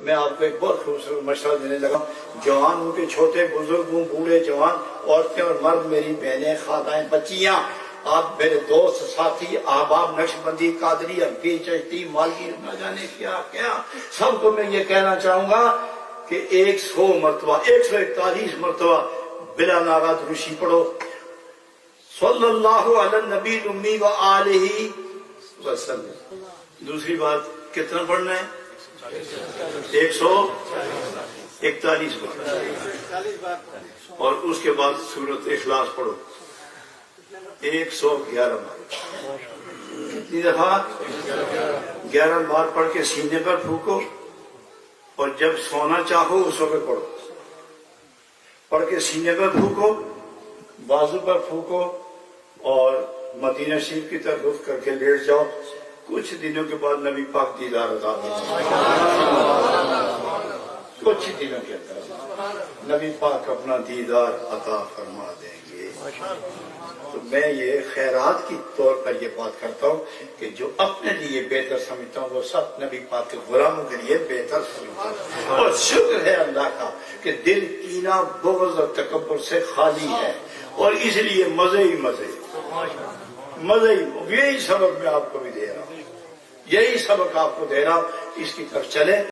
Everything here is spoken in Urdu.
میں آپ کو ایک بہت خوبصورت مشورہ دینے لگا، جوان ہوں کہ چھوٹے بزرگ ہوں، بوڑھے جوان، عورتیں اور مرد، میری بہنیں، خاتائیں، بچیاں، آپ میرے دوست ساتھی، احباب، نقشبندی، قادری، عربی، چشتی، مالکی، نہ جانے کیا کیا، سب کو میں یہ کہنا چاہوں گا کہ 100 مرتبہ 141 مرتبہ بلا ناغہ درود پڑھو، صلی اللہ علی النبی الامی و آلہ وسلم۔ دوسری بات کتنا پڑھنا ہے؟ 141 بار، اور اس کے بعد سورۃ اخلاص پڑھو 111 بار۔ کتنی دفعہ؟ 11 بار پڑھ کے سینے پر پھونکو، اور جب سونا چاہو اس وقت پڑھو، پڑھ کے سینے پر پھونکو، بازو پر پھونکو، اور مدینہ شریف کی طرف رخ کر کے لیٹ جاؤ۔ کچھ دنوں کے بعد نبی پاک دیدار عطا فرمائیں، کچھ دنوں کے اندر نبی پاک اپنا دیدار عطا فرما دیں گے۔ تو میں یہ خیرات کی طور پر یہ بات کرتا ہوں کہ جو اپنے لیے بہتر سمجھتا ہوں وہ سب نبی پاک کے غلاموں کے لیے بہتر سمجھتا ہوں، اور شکر ہے اللہ کا کہ دل کینہ، بغض اور تکبر سے خالی ہے، اور اس لیے مزے ہی مزے، مزے ہی۔ یہی سبق میں آپ کو بھی دے رہا ہوں، یہی سبق آپ کو دے رہا ہوں، اس کی طرف چلے۔